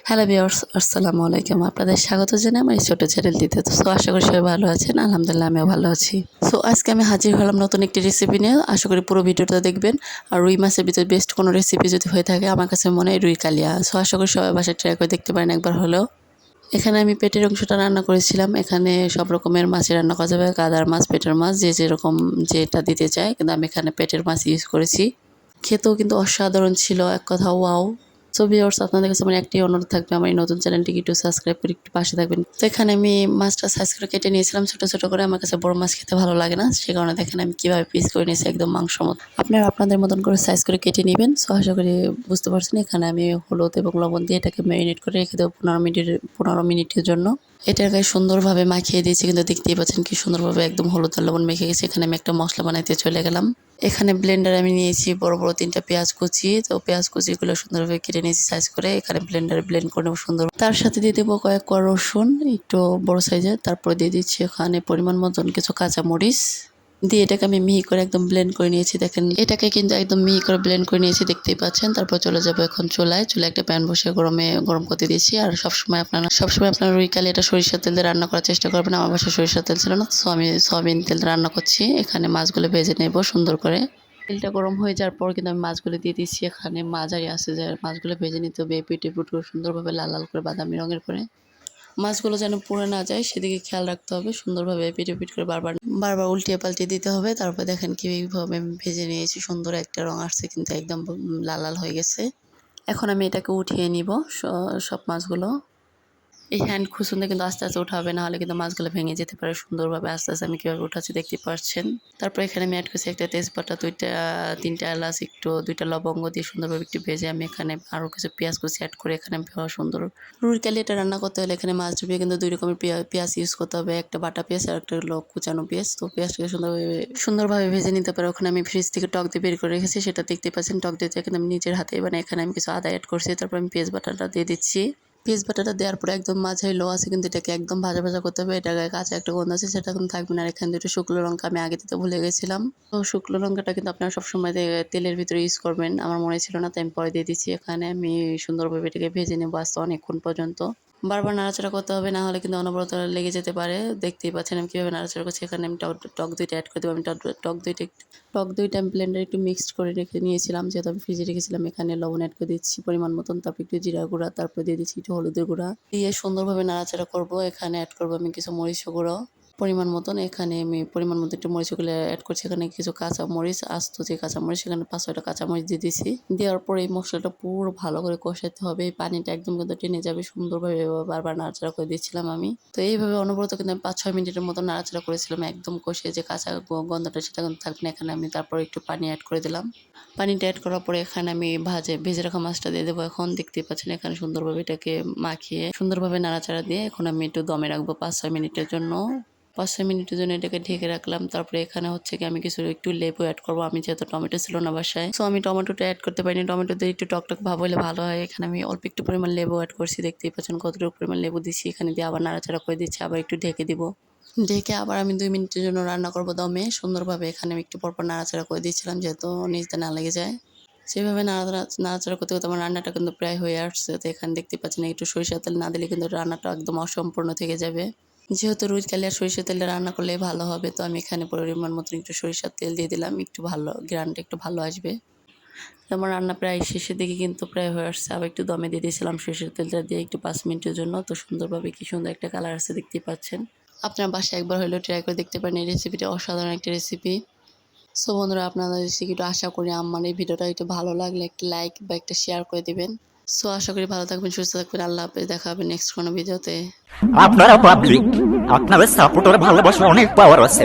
Hello viewers, আসসালামু আলাইকুম। আপনাদের স্বাগত জানাই আমার এই ছোট চ্যানেলটিতে। সো আশা করি সবাই ভালো আছেন। আলহামদুলিল্লাহ আমিও ভালো আছি। সো আজকে আমি হাজির হলাম নতুন একটি রেসিপি নিয়ে। আশা করি পুরো ভিডিওটা দেখবেন। আর রুই মাছের ভিতরে বেস্ট কোনো রেসিপি যদি হয়ে থাকে আমার কাছে মনে হয় রুই কালিয়া। সো আশা করি সবাই বাসায় ট্রাই করে দেখতে পারেন একবার হলেও। এখানে আমি পেটের অংশটা রান্না করেছিলাম। এখানে সব রকমের মাছই রান্না করা যাবে। গাদার মাছ, পেটের মাছ, যে যেরকম যেটা দিতে চায়। কিন্তু আমি এখানে পেটের মাছ ইউজ করেছি। খেতেও কিন্তু অসাধারণ ছিল, এক কথা ওয়াও। সো ভিউয়ার্স, আপনাদের কাছে আমার একটি অনুরোধ থাকবে, আমার এই নতুন চ্যানেলটিকে একটু সাবস্ক্রাইব করে একটু পাশে থাকবেন। তো এখানে আমি মাছটা সাইজ করে কেটে নিয়েছিলাম ছোট ছোট করে। আমার কাছে বড় মাছ খেতে ভালো লাগে না, সে কারণে দেখেন আমি কীভাবে পিস করে নিয়েছি একদম মাংস মতো। আপনারা আপনাদের মতন করে সাইজ করে কেটে নেবেন। সো আশা করি বুঝতে পারছেন। এখানে আমি হলুদ এবং লবণ দিয়ে এটাকে ম্যারিনেট করে রেখে দেবো 15 মিনিটের জন্য। এটার গায়ে সুন্দরভাবে মাখিয়ে দিয়েছি, কিন্তু দেখতেই পাচ্ছেন কি সুন্দরভাবে একদম হলুদ আর লবণ মেখে গেছে। এখানে আমি একটা মশলা বানাইতে চলে গেলাম। এখানে ব্লেন্ডারে আমি নিয়েছি বড় বড় 3টা পেঁয়াজ কুচি। তো পেঁয়াজ কুচিগুলো সুন্দরভাবে কেটে নিয়েছি সাইজ করে। এখানে ব্লেন্ডারে ব্লেন্ড করে নেবো সুন্দর। তার সাথে দিয়ে দেবো কয়েক কোয়া রসুন, একটু বড় সাইজের। তারপরে দিয়ে দিচ্ছি এখানে পরিমাণ মতন কিছু কাঁচা মরিচ দিয়ে এটাকে আমি মিহি করে একদম ব্লেন্ড করে নিয়েছি। দেখেন এটাকে কিন্তু একদম মিহি করে ব্লেন্ড করে নিয়েছি, দেখতেই পাচ্ছেন। তারপর চলে যাবো এখন চুলায় একটা প্যান বসে গরম করতে দিয়েছি। আর সবসময় আপনারা রুই কালিয়াটা সরিষার তেল দিয়ে রান্না করার চেষ্টা করবেন। আমার বাসায় সরিষার তেল ছিল না, তো আমি সয়াবিন তেল রান্না করছি। এখানে মাছগুলো ভেজে নেব সুন্দর করে। তেলটা গরম হয়ে যাওয়ার পর কিন্তু আমি মাছগুলো দিয়ে দিচ্ছি। এখানে মাঝারি আছে যে মাছগুলো ভেজে নিতে হবে এপিট এপিট করে সুন্দরভাবে লাল লাল করে বাদামি রঙের করে। মাছগুলো যেন পুড়ে না যায় সেদিকে খেয়াল রাখতে হবে। সুন্দরভাবে এপিট এপিট করে বারবার বারবার উল্টিয়ে পাল্টিয়ে দিতে হবে। তারপর দেখেন কীভাবে আমি ভেজে নিয়েছি, সুন্দর একটা রং আসছে, কিন্তু একদম লাল লাল হয়ে গেছে। এখন আমি এটাকে উঠিয়ে নিব সব মাছগুলো। এই হ্যান্ড খুসুনতে কিন্তু আস্তে আস্তে উঠাবে, না হলে কিন্তু মাছগুলো ভেঙে যেতে পারে। সুন্দরভাবে আস্তে আস্তে আমি কীভাবে উঠাচ্ছি দেখতে পাচ্ছেন। তারপর এখানে আমি অ্যাড করছি একটা তেজপাতা, 3টা এলাচ, একটু 2টা লবঙ্গ দিয়ে সুন্দরভাবে একটু ভেজে আমি এখানে আরও কিছু পেঁয়াজ কুচি অ্যাড করে এখানে সুন্দর রুই কালিয়াটা রান্না করতে হলে এখানে মাছ ডুবিয়ে কিন্তু 2 রকমের পেঁয়াজ ইউজ করতে হবে। একটা বাটা পেঁয়াজ আর একটা কুচানো পেঁয়াজ। তো পেঁয়াজটাকে সুন্দরভাবে ভেজে নিতে পারে। ওখানে আমি ফ্রিজ থেকে টক দিয়ে বের করে রেখেছি, সেটা দেখতে পাচ্ছেন। টক দিয়ে কিন্তু আমি নিজের হাতে এখানে আমি কিছু আদা অ্যাড করছি। তারপর আমি পেঁয়াজ বাটাটা দিয়ে দিচ্ছি। পেঁয়াজ বাটাটা দেওয়ার পরে একদম মাঝারি লো আছে, কিন্তু এটাকে একদম ভাজা ভাজা করতে হবে। এটা গায়ে কাঁচা একটা গন্ধ আছে, সেটা কিন্তু থাকবে না। আর এখানে 2টো শুকনো লঙ্কা আমি আগে দিতে ভুলে গেছিলাম। তো শুকনো লঙ্কাটা কিন্তু আপনারা সবসময় তেলের ভিতরে ইউজ করবেন। আমার মনে ছিল না, তাই আমি পরে দিয়ে দিচ্ছি। এখানে আমি সুন্দরভাবে এটাকে ভেজে নেবো আস্তে অনেকক্ষণ পর্যন্ত। বারবার নাড়াচাড়া করতে হবে, না হলে কিন্তু অনবরত লেগে যেতে পারে। দেখতেই পাচ্ছেন আমি কীভাবে নাড়াচাড়া করছি। এখানে আমি টক দইটা অ্যাড করে দেবো। আমি টক দইটা আমি ব্লেন্ডারে একটু মিক্সড করে রেখে নিয়েছিলাম, যেহেতু আমি ফ্রিজে রেখেছিলাম। এখানে লবণ অ্যাড করে দিচ্ছি পরিমাণ মতন, তারপর একটু জিরা গুঁড়া, তারপর দিয়ে দিচ্ছি একটু হলুদের গুঁড়া দিয়ে সুন্দরভাবে নাড়াচাড়া করবো। এখানে অ্যাড করবো আমি কিছু মরিচ গুঁড়ো পরিমাণ মতন। এখানে আমি পরিমাণ মতো একটু মরিচগুলো অ্যাড করছি। এখানে কিছু কাঁচা মরিচ, আস্ত যে কাঁচা মরিচ, সেখানে 5-6টা কাঁচা মরিচ দিয়ে দিয়েছি। দেওয়ার পর এই মশলাটা পুরো ভালো করে কষাতে হবে। এই পানিটা একদম কিন্তু টেনে যাবে। সুন্দরভাবে বারবার নাড়াচাড়া করে দিচ্ছিলাম আমি। তো এইভাবে অনবরত কিন্তু আমি 5-6 মিনিটের মতো নাড়াচাড়া করেছিলাম। একদম কষিয়ে যে কাঁচা গন্ধটা সেটা কিন্তু থাকবে না। এখানে আমি তারপর একটু পানি অ্যাড করে দিলাম। পানিটা অ্যাড করার পরে এখানে আমি ভেজে রাখা মাছটা দিয়ে দেবো। এখন দেখতেই পাচ্ছেন এখানে সুন্দরভাবে এটাকে মাখিয়ে সুন্দরভাবে নাড়াচাড়া দিয়ে এখন আমি একটু দমে রাখবো 5-6 মিনিটের জন্য। 5-6 মিনিটের জন্য এটাকে ঢেকে রাখলাম। তারপরে এখানে হচ্ছে কি আমি একটু লেবু অ্যাড করবো। আমি যেহেতু টমেটো ছিল না বাসায়, সো আমি টমেটোটা অ্যাড করতে পারিনি। টমেটো দিয়ে একটু টকটক ভাব হলে ভালো হয়। এখানে আমি অল্প একটু পরিমাণ লেবু অ্যাড করছি, দেখতেই পাচ্ছেন কতটুকু পরিমাণ লেবু দিচ্ছি। এখানে দিয়ে আবার নাড়াচাড়া করে দিচ্ছি, আবার একটু ঢেকে দিব। ঢেকে আবার আমি 2 মিনিটের জন্য রান্না করবো দমে সুন্দরভাবে। এখানে আমি একটু পরপর নাড়াচাড়া করে দিচ্ছিলাম, যেহেতু নিচতে না লেগে যায়। সেভাবে নাড়াচাড়া করতে করতে আমার রান্নাটা কিন্তু প্রায় হয়ে আসছে। তো এখানে দেখতে পাচ্ছেন একটু সরিষার তেল না দিলে কিন্তু রান্নাটা একদম অসম্পূর্ণ থেকে যাবে। যেহেতু রুই কালিয়া সরিষার তেলে রান্না করলে ভালো হবে, তো আমি এখানে পরিমাণ মতন একটু সরিষার তেল দিয়ে দিলাম। একটু ভালো গ্রানটা একটু ভালো আসবে। আমার রান্না প্রায় শেষের দিকে কিন্তু প্রায় হয়ে আসছে। আবার একটু দমে দিয়ে দিয়েছিলাম সরিষার তেলটা দিয়ে একটু 5 মিনিটের জন্য। তো সুন্দরভাবে কি সুন্দর একটা কালার আসছে, দেখতেই পাচ্ছেন। আপনার বাসায় একবার হলেও ট্রাই করে দেখতে পারেন। এই রেসিপিটা অসাধারণ একটা রেসিপি। সো বন্ধুরা, আপনাদের একটু আশা করি আমার এই ভিডিওটা একটু ভালো লাগলে একটা লাইক বা একটা শেয়ার করে দিবেন। সো আশা করি ভালো থাকবেন, সুস্থ থাকবেন। আল্লাহ হাফেজ, দেখা হবে নেক্সট কোনো ভিডিওতে। আপনারা পাবলিক, আপনাদের সাপোর্টের ভালোবাসা অনেক পাওয়ার আছে।